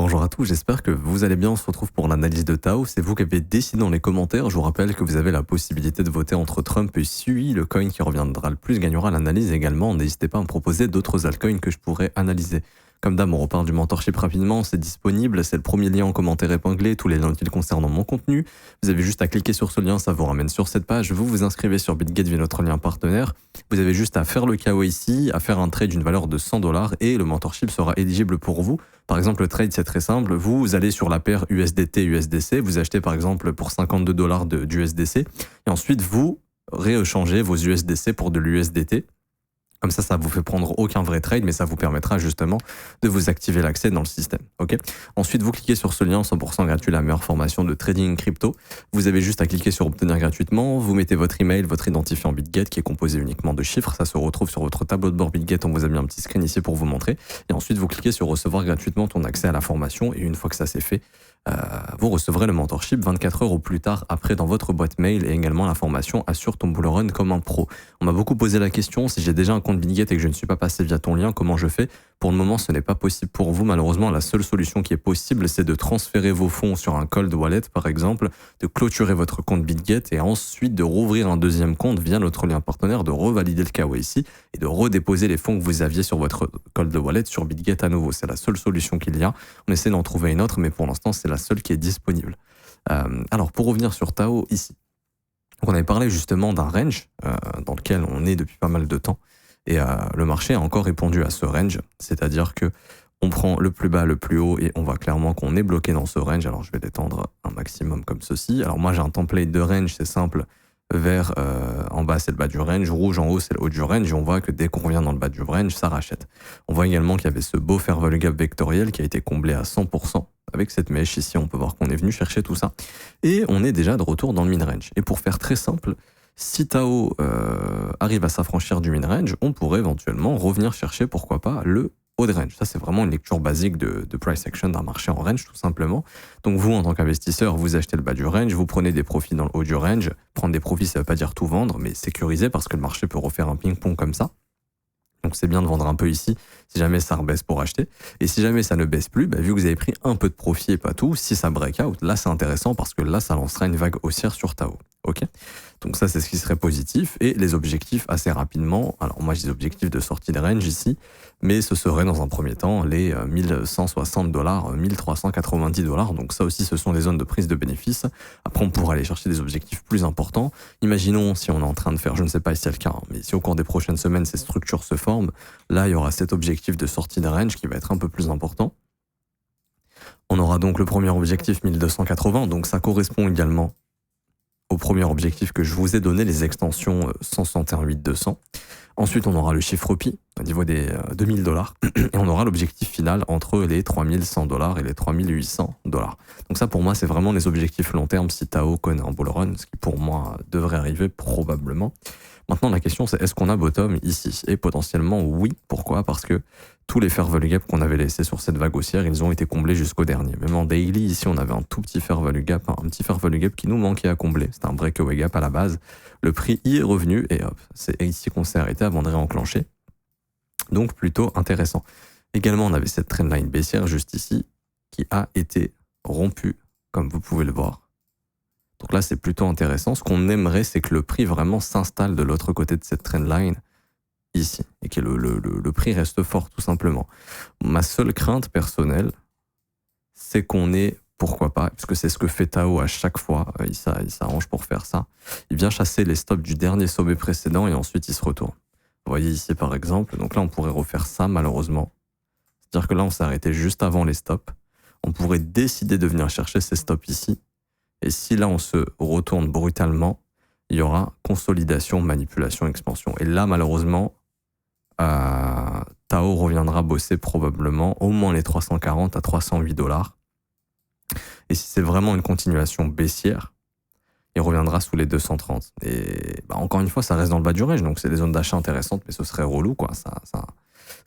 Bonjour à tous, j'espère que vous allez bien. On se retrouve pour l'analyse de Tao. C'est vous qui avez décidé dans les commentaires. Je vous rappelle que vous avez la possibilité de voter entre Trump et Sui. Le coin qui reviendra le plus gagnera l'analyse également. N'hésitez pas à me proposer d'autres altcoins que je pourrais analyser. Comme d'hab, on repart du mentorship rapidement, c'est disponible, c'est le premier lien en commentaire épinglé, tous les liens utiles concernant mon contenu. Vous avez juste à cliquer sur ce lien, ça vous ramène sur cette page, vous vous inscrivez sur BitGet via notre lien partenaire. Vous avez juste à faire le KYC, à faire un trade d'une valeur de $100 et le mentorship sera éligible pour vous. Par exemple, le trade, c'est très simple, vous allez sur la paire USDT-USDC, vous achetez par exemple pour $52 d'USDC et ensuite vous rééchangez vos USDC pour de l'USDT. Comme ça vous fait prendre aucun vrai trade, mais ça vous permettra justement de vous activer l'accès dans le système. Ok. Ensuite, vous cliquez sur ce lien 100% gratuit, la meilleure formation de trading crypto. Vous avez juste à cliquer sur obtenir gratuitement. Vous mettez votre email, votre identifiant BitGet qui est composé uniquement de chiffres. Ça se retrouve sur votre tableau de bord BitGet. On vous a mis un petit screen ici pour vous montrer. Et ensuite, vous cliquez sur recevoir gratuitement ton accès à la formation. Et une fois que ça c'est fait, vous recevrez le mentorship 24 heures au plus tard après dans votre boîte mail et également la formation Assure ton bull run comme un pro. On m'a beaucoup posé la question, si j'ai déjà un compte BitGet et que je ne suis pas passé via ton lien, comment je fais? Pour le moment, ce n'est pas possible pour vous. Malheureusement, la seule solution qui est possible, c'est de transférer vos fonds sur un cold wallet, par exemple, de clôturer votre compte BitGet et ensuite de rouvrir un deuxième compte via notre lien partenaire, de revalider le KYC et de redéposer les fonds que vous aviez sur votre cold wallet sur BitGet à nouveau. C'est la seule solution qu'il y a. On essaie d'en trouver une autre, mais pour l'instant, c'est la seule qui est disponible. Alors, pour revenir sur Tao ici, donc on avait parlé justement d'un range dans lequel on est depuis pas mal de temps. Et le marché a encore répondu à ce range, c'est-à-dire que on prend le plus bas, le plus haut, et on voit clairement qu'on est bloqué dans ce range. Alors je vais l'étendre un maximum comme ceci. Alors moi j'ai un template de range, c'est simple. Vert en bas c'est le bas du range, rouge en haut c'est le haut du range, et on voit que dès qu'on revient dans le bas du range, ça rachète. On voit également qu'il y avait ce beau fair value gap vectoriel qui a été comblé à 100%. Avec cette mèche ici, on peut voir qu'on est venu chercher tout ça. Et on est déjà de retour dans le mid-range. Et pour faire très simple, si Tao arrive à s'affranchir du mid-range, on pourrait éventuellement revenir chercher, pourquoi pas, le haut de range. Ça, c'est vraiment une lecture basique de price action d'un marché en range, tout simplement. Donc vous, en tant qu'investisseur, vous achetez le bas du range, vous prenez des profits dans le haut du range. Prendre des profits, ça ne veut pas dire tout vendre, mais sécuriser parce que le marché peut refaire un ping-pong comme ça. Donc c'est bien de vendre un peu ici, si jamais ça rebaisse pour acheter. Et si jamais ça ne baisse plus, vu que vous avez pris un peu de profit et pas tout, si ça break out, là c'est intéressant parce que là ça lancera une vague haussière sur Tao. Ok. Donc ça c'est ce qui serait positif. Et les objectifs assez rapidement, alors moi j'ai des objectifs de sortie de range ici, mais ce serait dans un premier temps les $1160, $1390. Donc ça aussi ce sont des zones de prise de bénéfices. Après on pourra aller chercher des objectifs plus importants. Imaginons si on est en train de faire, je ne sais pas si c'est le cas, mais si au cours des prochaines semaines ces structures se forment, là il y aura cet objectif de sortie de range qui va être un peu plus important. On aura donc le premier objectif 1280, donc ça correspond également au premier objectif que je vous ai donné, les extensions 161.800. Ensuite, on aura le chiffre pi au niveau des $2000 et on aura l'objectif final entre les $3100 et les $3800. Donc ça, pour moi, c'est vraiment les objectifs long terme si Tao connaît un bull run, ce qui pour moi devrait arriver probablement. Maintenant, la question, c'est est-ce qu'on a bottom ici? Et potentiellement, oui. Pourquoi? Parce que tous les fair value gap qu'on avait laissés sur cette vague haussière, ils ont été comblés jusqu'au dernier. Même en daily, ici, on avait un tout petit fair value gap, un petit fair value gap qui nous manquait à combler. C'était un breakaway gap à la base. Le prix y est revenu et hop, c'est ici qu'on s'est arrêté avant de réenclencher. Donc, plutôt intéressant. Également, on avait cette trendline baissière juste ici qui a été rompue, comme vous pouvez le voir. Donc là, c'est plutôt intéressant. Ce qu'on aimerait, c'est que le prix vraiment s'installe de l'autre côté de cette trendline, ici, et que le prix reste fort, tout simplement. Ma seule crainte personnelle, c'est qu'on ait, pourquoi pas, parce que c'est ce que fait Tao à chaque fois, il s'arrange pour faire ça, il vient chasser les stops du dernier sommet précédent et ensuite il se retourne. Vous voyez ici, par exemple, donc là, on pourrait refaire ça, malheureusement. C'est-à-dire que là, on s'est arrêté juste avant les stops. On pourrait décider de venir chercher ces stops ici. Et si là, on se retourne brutalement, il y aura consolidation, manipulation, expansion. Et là, malheureusement, Tao reviendra bosser probablement au moins les 340 à $308. Et si c'est vraiment une continuation baissière, il reviendra sous les 230. Et encore une fois, ça reste dans le bas du range, donc c'est des zones d'achat intéressantes, mais ce serait relou, quoi. Ça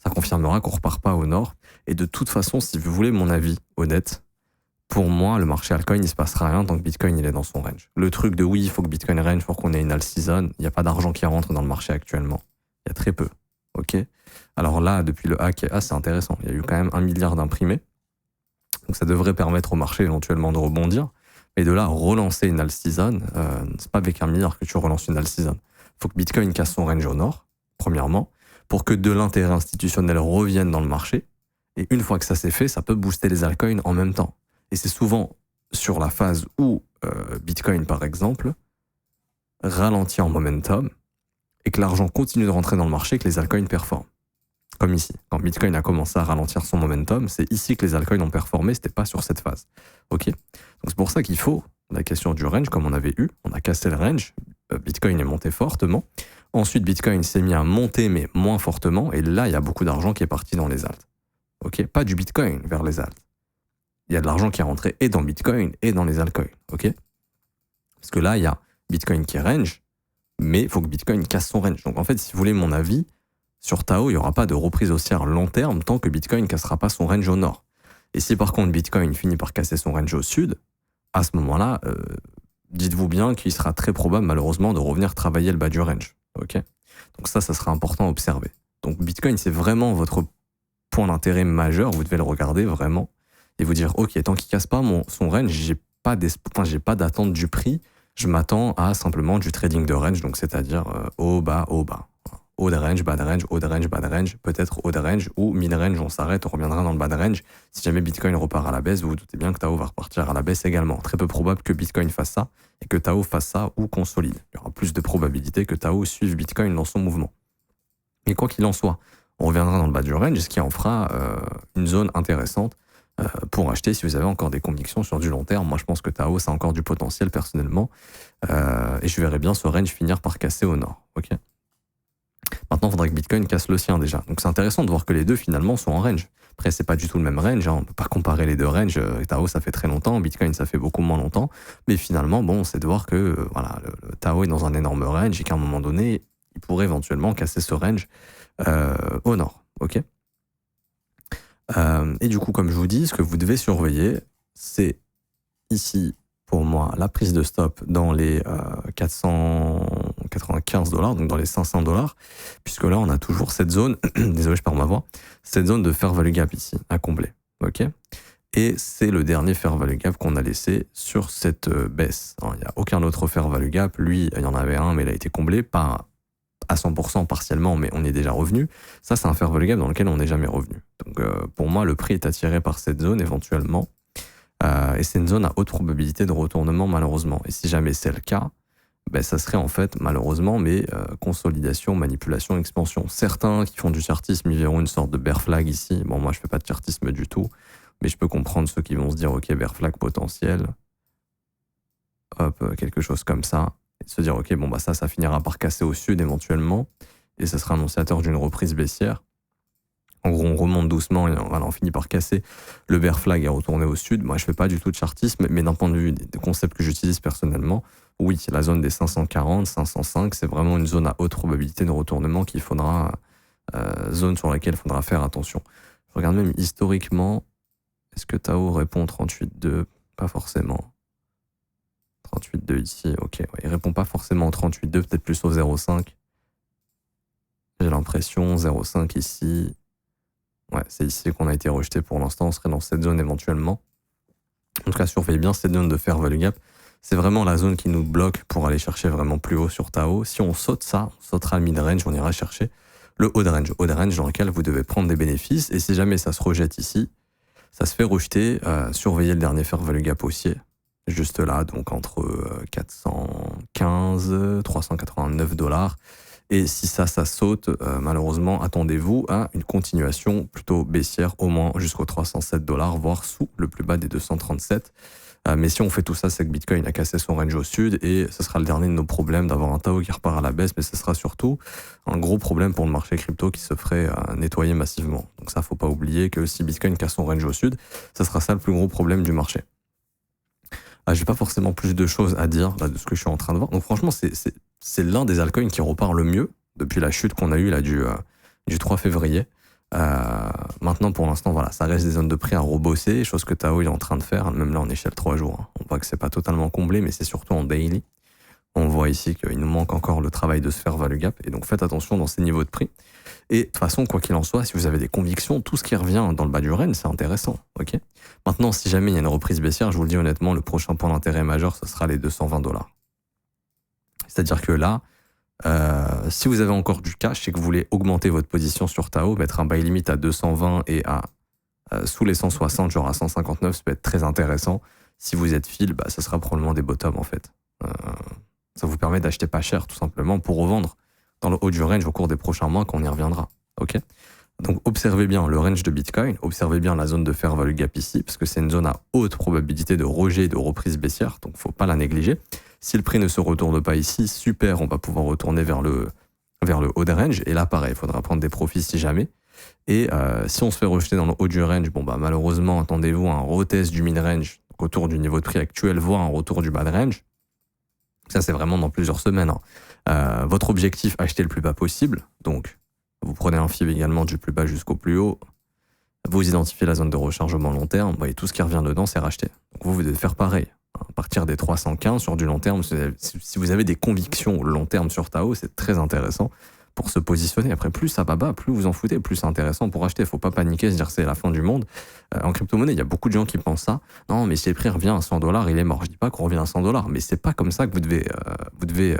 confirmera qu'on repart pas au nord. Et de toute façon, si vous voulez mon avis honnête, pour moi, le marché altcoin, il se passera rien tant que Bitcoin il est dans son range. Le truc de oui, il faut que Bitcoin range pour qu'on ait une all season, il n'y a pas d'argent qui rentre dans le marché actuellement. Il y a très peu. Ok. Alors là, depuis le hack, c'est intéressant. Il y a eu quand même 1 milliard d'imprimés. Donc ça devrait permettre au marché éventuellement de rebondir. Et de là, relancer une all season, c'est pas avec un milliard que tu relances une all season. Il faut que Bitcoin casse son range au nord, premièrement, pour que de l'intérêt institutionnel revienne dans le marché. Et une fois que ça s'est fait, ça peut booster les altcoins en même temps. Et c'est souvent sur la phase où Bitcoin, par exemple, ralentit en momentum et que l'argent continue de rentrer dans le marché que les altcoins performent. Comme ici. Quand Bitcoin a commencé à ralentir son momentum, c'est ici que les altcoins ont performé, c'était pas sur cette phase. Ok. Donc c'est pour ça qu'il faut la question du range, comme on avait eu, on a cassé le range, Bitcoin est monté fortement. Ensuite, Bitcoin s'est mis à monter, mais moins fortement, et là, il y a beaucoup d'argent qui est parti dans les alts. Ok. Pas du Bitcoin vers les alts. Il y a de l'argent qui est rentré et dans Bitcoin et dans les altcoins. Ok. Parce que là, il y a Bitcoin qui est range, mais il faut que Bitcoin casse son range. Donc en fait, si vous voulez mon avis, sur Tao, il n'y aura pas de reprise haussière long terme tant que Bitcoin ne cassera pas son range au nord. Et si par contre Bitcoin finit par casser son range au sud, à ce moment-là, dites-vous bien qu'il sera très probable malheureusement de revenir travailler le bas du range. Okay. Donc ça sera important à observer. Donc Bitcoin, c'est vraiment votre point d'intérêt majeur, vous devez le regarder vraiment et vous dire, ok, tant qu'il ne casse pas son range, j'ai pas d'attente du prix, je m'attends à simplement du trading de range, donc c'est-à-dire haut, bas, haut, bas. Haut de range, bas de range, haut de range, bas de range, peut-être haut de range ou mid-range, on s'arrête, on reviendra dans le bas de range. Si jamais Bitcoin repart à la baisse, vous vous doutez bien que Tao va repartir à la baisse également. Très peu probable que Bitcoin fasse ça et que Tao fasse ça ou consolide. Il y aura plus de probabilité que Tao suive Bitcoin dans son mouvement. Mais quoi qu'il en soit, on reviendra dans le bas du range, ce qui en fera une zone intéressante pour acheter si vous avez encore des convictions sur du long terme. Moi, je pense que Tao, ça a encore du potentiel personnellement et je verrais bien ce range finir par casser au nord. Ok. Maintenant, il faudrait que Bitcoin casse le sien déjà. Donc c'est intéressant de voir que les deux finalement sont en range. Après, c'est pas du tout le même range, hein. On ne peut pas comparer les deux ranges. Tao, ça fait très longtemps, Bitcoin, ça fait beaucoup moins longtemps. Mais finalement, bon, c'est de voir que voilà, le Tao est dans un énorme range et qu'à un moment donné, il pourrait éventuellement casser ce range au nord. Ok. Et du coup, comme je vous dis, ce que vous devez surveiller, c'est ici, pour moi, la prise de stop dans les 495 $, donc dans les 500 $, puisque là, on a toujours cette zone, désolé, je perds ma voix, cette zone de fair value gap ici, à combler. Ok. Et c'est le dernier fair value gap qu'on a laissé sur cette baisse. Il n'y a aucun autre fair value gap. Lui, il y en avait un, mais il a été comblé, pas à 100% partiellement, mais on est déjà revenu. Ça, c'est un fair value gap dans lequel on n'est jamais revenu. Donc, pour moi, le prix est attiré par cette zone éventuellement. Et c'est une zone à haute probabilité de retournement, malheureusement. Et si jamais c'est le cas, ben, ça serait en fait, malheureusement, mais consolidation, manipulation, expansion. Certains qui font du chartisme, ils verront une sorte de bear flag ici. Bon, moi, je fais pas de chartisme du tout, mais je peux comprendre ceux qui vont se dire, ok, bear flag potentiel. Hop, quelque chose comme ça. Et se dire, ok, bon, bah ça finira par casser au sud éventuellement. Et ça sera annonciateur d'une reprise baissière. En gros, on remonte doucement et on finit par casser. Le bear flag est retourné au sud. Moi, je fais pas du tout de chartisme, mais d'un point de vue des concepts que j'utilise personnellement, oui, la zone des 540, 505, c'est vraiment une zone à haute probabilité de retournement qu'il faudra, zone sur laquelle il faudra faire attention. Je regarde même historiquement, est-ce que Tao répond 38,2? Pas forcément. 38,2 ici, ok. Ouais, il répond pas forcément au 38,2, peut-être plus au 0,5. J'ai l'impression, 0,5 ici. Ouais, c'est ici qu'on a été rejeté pour l'instant. On serait dans cette zone éventuellement. En tout cas, surveillez bien cette zone de fair value gap. C'est vraiment la zone qui nous bloque pour aller chercher vraiment plus haut sur Tao. Si on saute ça, on sautera le mid-range, on ira chercher le haut de range. Haut de range dans lequel vous devez prendre des bénéfices. Et si jamais ça se rejette ici, ça se fait rejeter. Surveillez le dernier fair value gap haussier. Juste là, donc entre 415, 389 $. Et si ça saute, malheureusement, attendez-vous à une continuation plutôt baissière, au moins jusqu'aux 307 $, voire sous le plus bas des 237. Mais si on fait tout ça, c'est que Bitcoin a cassé son range au sud et ce sera le dernier de nos problèmes d'avoir un Tao qui repart à la baisse, mais ce sera surtout un gros problème pour le marché crypto qui se ferait nettoyer massivement. Donc ça, faut pas oublier que si Bitcoin casse son range au sud, ça sera ça le plus gros problème du marché. J'ai pas forcément plus de choses à dire là, de ce que je suis en train de voir. Donc franchement, c'est l'un des altcoins qui repart le mieux depuis la chute qu'on a eue là du 3 février. Maintenant, pour l'instant, voilà, ça reste des zones de prix à rebosser, chose que Tao est en train de faire, même là en échelle 3 jours. Hein. On voit que c'est pas totalement comblé, mais c'est surtout en daily. On voit ici qu'il nous manque encore le travail de se faire value gap, et donc faites attention dans ces niveaux de prix. Et de toute façon, quoi qu'il en soit, si vous avez des convictions, tout ce qui revient dans le bas du range, c'est intéressant. Ok. Maintenant, si jamais il y a une reprise baissière, je vous le dis honnêtement, le prochain point d'intérêt majeur, ce sera les $220. C'est-à-dire que là, si vous avez encore du cash et que vous voulez augmenter votre position sur Tao, mettre un buy limit à 220 et à sous les 160, genre à 159, ça peut être très intéressant. Si vous êtes fil, ça sera probablement des bottoms en fait. Ça vous permet d'acheter pas cher tout simplement pour revendre dans le haut du range au cours des prochains mois quand on y reviendra. Ok. Donc observez bien le range de Bitcoin, observez bien la zone de fair value gap ici, parce que c'est une zone à haute probabilité de rejet et de reprise baissière, donc faut pas la négliger. Si le prix ne se retourne pas ici, super, on va pouvoir retourner vers le haut des range, et là pareil, il faudra prendre des profits si jamais. Et si on se fait rejeter dans le haut du range, malheureusement, attendez-vous à un retest du mid-range, donc autour du niveau de prix actuel, voire un retour du bas de range. Ça, c'est vraiment dans plusieurs semaines. Votre objectif, acheter le plus bas possible, donc vous prenez un FIB également du plus bas jusqu'au plus haut, vous identifiez la zone de rechargement long terme, et tout ce qui revient dedans, c'est racheté. Donc vous devez faire pareil. À partir des 315 sur du long terme, si vous avez des convictions long terme sur Tao, c'est très intéressant pour se positionner. Après, plus ça va bas, plus vous en foutez, plus c'est intéressant pour acheter. Il ne faut pas paniquer, se dire c'est la fin du monde. En crypto-monnaie, il y a beaucoup de gens qui pensent ça. Non, mais si le prix revient à $100, il est mort. Je ne dis pas qu'on revient à $100, mais c'est pas comme ça que vous devez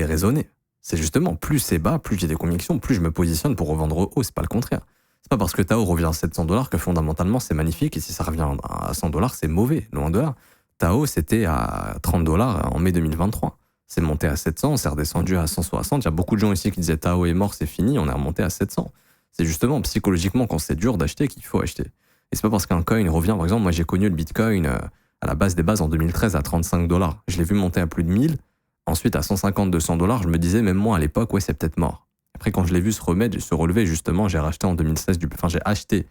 raisonner. C'est justement, plus c'est bas, plus j'ai des convictions, plus je me positionne pour revendre haut. C'est pas le contraire. C'est pas parce que Tao revient à $700 que fondamentalement c'est magnifique, et si ça revient à $100, c'est mauvais. Loin de là. Tao, c'était à $30 en mai 2023. C'est monté à 700, c'est redescendu à 160. Il y a beaucoup de gens ici qui disaient Tao est mort, c'est fini, on est remonté à 700. C'est justement psychologiquement quand c'est dur d'acheter qu'il faut acheter. Et c'est pas parce qu'un coin revient, par exemple, moi j'ai connu le Bitcoin à la base des bases en 2013 à $35. Je l'ai vu monter à plus de 1000. Ensuite, à 150, $200, je me disais, même moi à l'époque, ouais, c'est peut-être mort. Après, quand je l'ai vu se relever, justement, j'ai racheté en 2016, j'ai acheté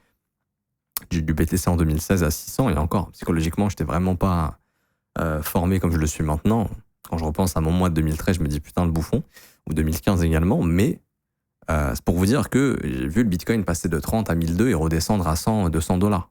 du BTC en 2016 à 600, et encore, psychologiquement, je n'étais vraiment pas formé comme je le suis maintenant. Quand je repense à mon mois de 2013, je me dis, putain, le bouffon, ou 2015 également, mais c'est pour vous dire que j'ai vu le Bitcoin passer de 30 à 1002 et redescendre à 100, $200.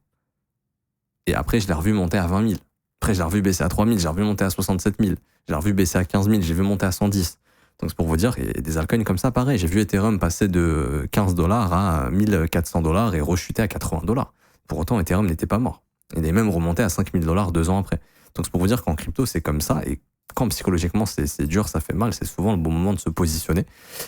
Et après, je l'ai revu monter à 20 000. Après, je l'ai revu baisser à 3 000, j'ai revu monter à 67 000. J'ai revu baisser à 15 000, j'ai vu monter à 110. Donc c'est pour vous dire, il y a des altcoins comme ça, pareil. J'ai vu Ethereum passer de $15 à $1 400 et rechuter à $80. Pour autant, Ethereum n'était pas mort. Il est même remonté à $5 000 2 ans après. Donc c'est pour vous dire qu'en crypto, c'est comme ça. Et quand psychologiquement c'est dur, ça fait mal, c'est souvent le bon moment de se positionner.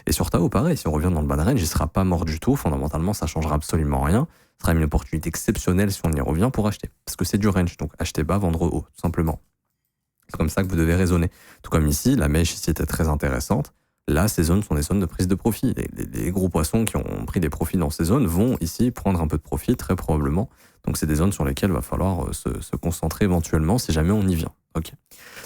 Et sur Tao, pareil, si on revient dans le bas de range, il ne sera pas mort du tout. Fondamentalement, ça ne changera absolument rien. Ce sera une opportunité exceptionnelle si on y revient pour acheter. Parce que c'est du range, donc acheter bas, vendre haut, tout simplement. C'est comme ça que vous devez raisonner. Tout comme ici, la mèche ici était très intéressante. Là, ces zones sont des zones de prise de profit. Les gros poissons qui ont pris des profits dans ces zones vont ici prendre un peu de profit, très probablement. Donc, c'est des zones sur lesquelles il va falloir se concentrer éventuellement si jamais on y vient. Ok.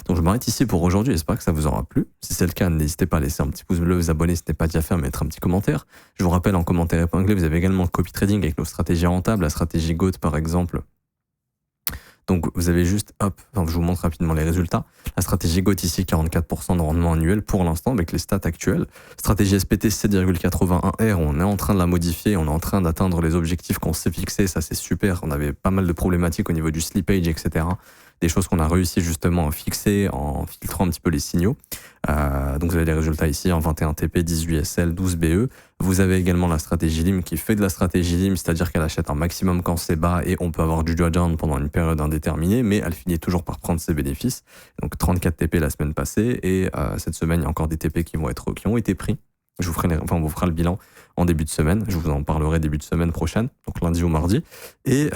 Donc, je m'arrête ici pour aujourd'hui. J'espère que ça vous aura plu. Si c'est le cas, n'hésitez pas à laisser un petit pouce bleu, vous abonner si ce n'est pas déjà fait, à mettre un petit commentaire. Je vous rappelle, en commentaire épinglé, vous avez également le copy trading avec nos stratégies rentables, la stratégie GOAT par exemple. Donc vous avez juste, je vous montre rapidement les résultats. La stratégie GOAT ici, 44% de rendement annuel pour l'instant avec les stats actuelles. Stratégie SPT, 7,81R, on est en train de la modifier, on est en train d'atteindre les objectifs qu'on s'est fixés, ça c'est super. On avait pas mal de problématiques au niveau du slippage, etc. Des choses qu'on a réussi justement à fixer en filtrant un petit peu les signaux. Donc vous avez les résultats ici en 21 TP, 18 SL, 12 BE. Vous avez également la stratégie LIM qui fait de la stratégie LIM, c'est-à-dire qu'elle achète un maximum quand c'est bas et on peut avoir du drawdown pendant une période indéterminée, mais elle finit toujours par prendre ses bénéfices. Donc 34 TP la semaine passée et cette semaine il y a encore des TP qui ont été pris. On vous fera le bilan en début de semaine. Je vous en parlerai début de semaine prochaine, donc lundi ou mardi. Et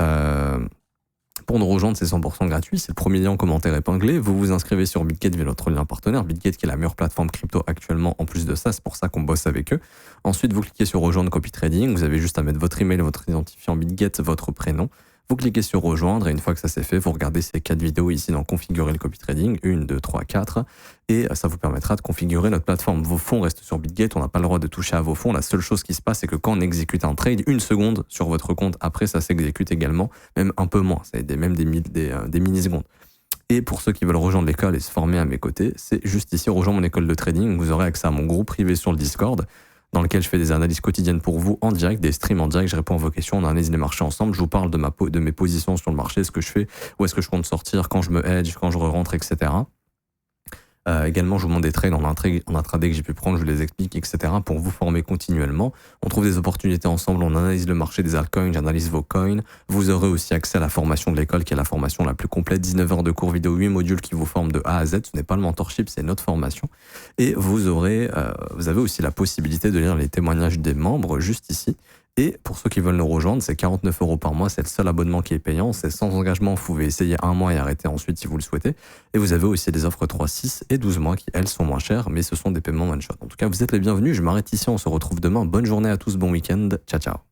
pour nous rejoindre, c'est 100% gratuit. C'est le premier lien en commentaire épinglé. Vous vous inscrivez sur Bitget via notre lien partenaire. Bitget qui est la meilleure plateforme crypto actuellement. En plus de ça, c'est pour ça qu'on bosse avec eux. Ensuite, vous cliquez sur rejoindre copy trading. Vous avez juste à mettre votre email, votre identifiant Bitget, votre prénom. Vous cliquez sur rejoindre et une fois que ça c'est fait, vous regardez ces 4 vidéos ici dans configurer le copy trading, 1, 2, 3, 4 et ça vous permettra de configurer notre plateforme. Vos fonds restent sur Bitget, on n'a pas le droit de toucher à vos fonds. La seule chose qui se passe, c'est que quand on exécute un trade, 1 seconde sur votre compte, après ça s'exécute également, même un peu moins, c'est même des millisecondes. Et pour ceux qui veulent rejoindre l'école et se former à mes côtés, c'est juste ici, rejoindre mon école de trading. Vous aurez accès à mon groupe privé sur le Discord, dans lequel je fais des analyses quotidiennes pour vous en direct, des streams en direct, je réponds à vos questions, on analyse les marchés ensemble, je vous parle de mes positions sur le marché, ce que je fais, où est-ce que je compte sortir, quand je me hedge, quand je rentre, etc. Également, je vous montre des trades en intraday que j'ai pu prendre, je les explique, etc. pour vous former continuellement. On trouve des opportunités ensemble, on analyse le marché des altcoins, j'analyse vos coins. Vous aurez aussi accès à la formation de l'école qui est la formation la plus complète, 19 heures de cours vidéo, 8 modules qui vous forment de A à Z. Ce n'est pas le mentorship, c'est notre formation. Et vous avez aussi la possibilité de lire les témoignages des membres juste ici. Et pour ceux qui veulent nous rejoindre, c'est 49 € par mois, c'est le seul abonnement qui est payant, c'est sans engagement, vous pouvez essayer un mois et arrêter ensuite si vous le souhaitez. Et vous avez aussi des offres 3, 6 et 12 mois qui, elles, sont moins chères, mais ce sont des paiements one-shot. En tout cas, vous êtes les bienvenus, je m'arrête ici, on se retrouve demain. Bonne journée à tous, bon week-end, ciao ciao.